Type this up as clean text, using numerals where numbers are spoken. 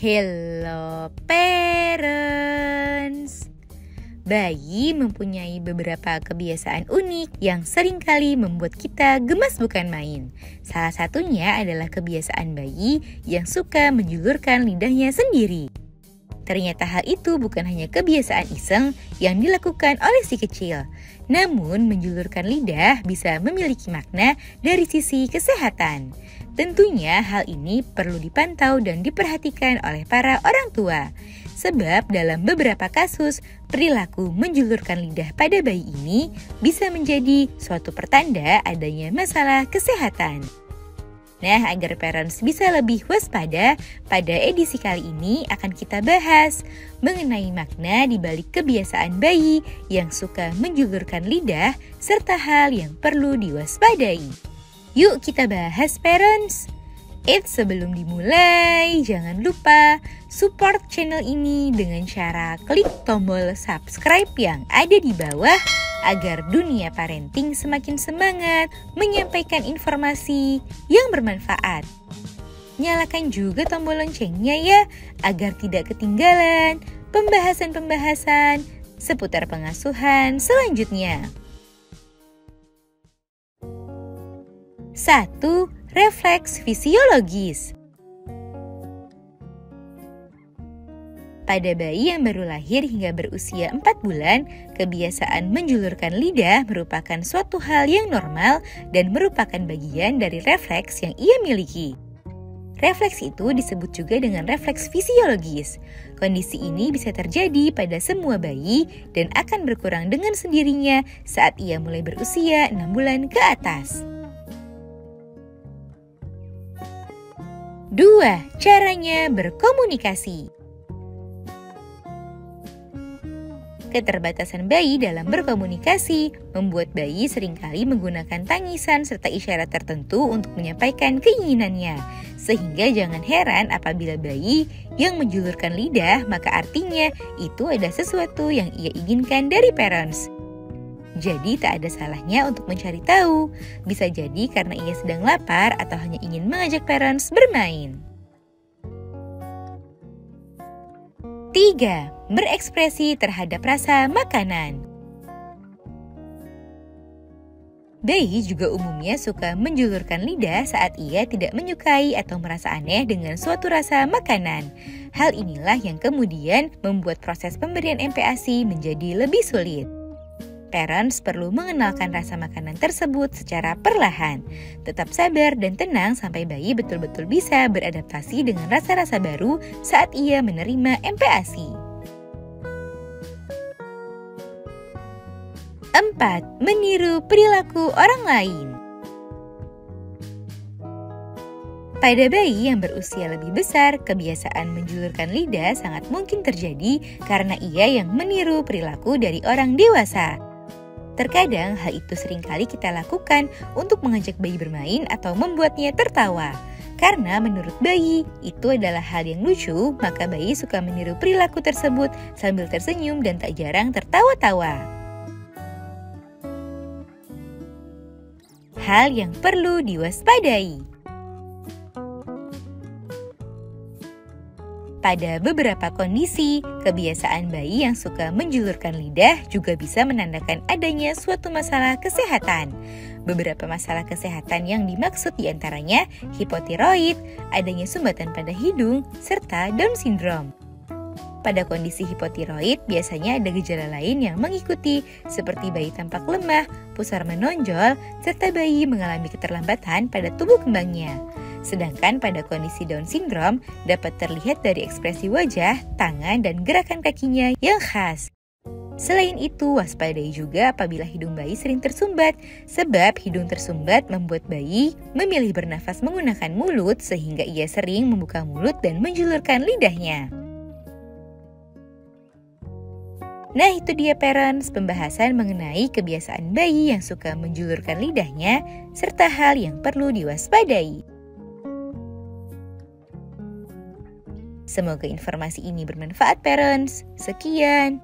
Hello parents. Bayi mempunyai beberapa kebiasaan unik yang seringkali membuat kita gemas bukan main. Salah satunya adalah kebiasaan bayi yang suka menjulurkan lidahnya sendiri. Ternyata hal itu bukan hanya kebiasaan iseng yang dilakukan oleh si kecil. Namun menjulurkan lidah bisa memiliki makna dari sisi kesehatan. Tentunya hal ini perlu dipantau dan diperhatikan oleh para orang tua. Sebab dalam beberapa kasus, perilaku menjulurkan lidah pada bayi ini bisa menjadi suatu pertanda adanya masalah kesehatan. Nah, agar parents bisa lebih waspada, pada edisi kali ini akan kita bahas mengenai makna di balik kebiasaan bayi yang suka menjulurkan lidah serta hal yang perlu diwaspadai. Yuk kita bahas parents! Sebelum dimulai, jangan lupa support channel ini dengan cara klik tombol subscribe yang ada di bawah agar dunia parenting semakin semangat menyampaikan informasi yang bermanfaat. Nyalakan juga tombol loncengnya ya, agar tidak ketinggalan pembahasan-pembahasan seputar pengasuhan selanjutnya. 1. Refleks fisiologis. Pada bayi yang baru lahir hingga berusia 4 bulan, kebiasaan menjulurkan lidah merupakan suatu hal yang normal dan merupakan bagian dari refleks yang ia miliki. Refleks itu disebut juga dengan refleks fisiologis. Kondisi ini bisa terjadi pada semua bayi dan akan berkurang dengan sendirinya saat ia mulai berusia 6 bulan ke atas. 2. Caranya berkomunikasi. Keterbatasan bayi dalam berkomunikasi membuat bayi seringkali menggunakan tangisan serta isyarat tertentu untuk menyampaikan keinginannya. Sehingga jangan heran apabila bayi yang menjulurkan lidah, maka artinya itu ada sesuatu yang ia inginkan dari parents. Jadi tak ada salahnya untuk mencari tahu. Bisa jadi karena ia sedang lapar atau hanya ingin mengajak parents bermain. 3. Berekspresi terhadap rasa makanan. Bayi juga umumnya suka menjulurkan lidah saat ia tidak menyukai atau merasa aneh dengan suatu rasa makanan. Hal inilah yang kemudian membuat proses pemberian MPASI menjadi lebih sulit. Parents perlu mengenalkan rasa makanan tersebut secara perlahan. Tetap sabar dan tenang sampai bayi betul-betul bisa beradaptasi dengan rasa-rasa baru saat ia menerima MPASI. 4. Meniru perilaku orang lain. Pada bayi yang berusia lebih besar, kebiasaan menjulurkan lidah sangat mungkin terjadi karena ia yang meniru perilaku dari orang dewasa. Terkadang hal itu seringkali kita lakukan untuk mengajak bayi bermain atau membuatnya tertawa. Karena menurut bayi itu adalah hal yang lucu, maka bayi suka meniru perilaku tersebut sambil tersenyum dan tak jarang tertawa-tawa. Hal yang perlu diwaspadai. Pada beberapa kondisi, kebiasaan bayi yang suka menjulurkan lidah juga bisa menandakan adanya suatu masalah kesehatan. Beberapa masalah kesehatan yang dimaksud diantaranya hipotiroid, adanya sumbatan pada hidung, serta Down syndrome. Pada kondisi hipotiroid, biasanya ada gejala lain yang mengikuti seperti bayi tampak lemah, pusar menonjol, serta bayi mengalami keterlambatan pada tumbuh kembangnya. Sedangkan pada kondisi Down syndrome dapat terlihat dari ekspresi wajah, tangan, dan gerakan kakinya yang khas. Selain itu, waspadai juga apabila hidung bayi sering tersumbat, sebab hidung tersumbat membuat bayi memilih bernafas menggunakan mulut sehingga ia sering membuka mulut dan menjulurkan lidahnya. Nah, itu dia parents, pembahasan mengenai kebiasaan bayi yang suka menjulurkan lidahnya serta hal yang perlu diwaspadai. Semoga informasi ini bermanfaat parents. Sekian.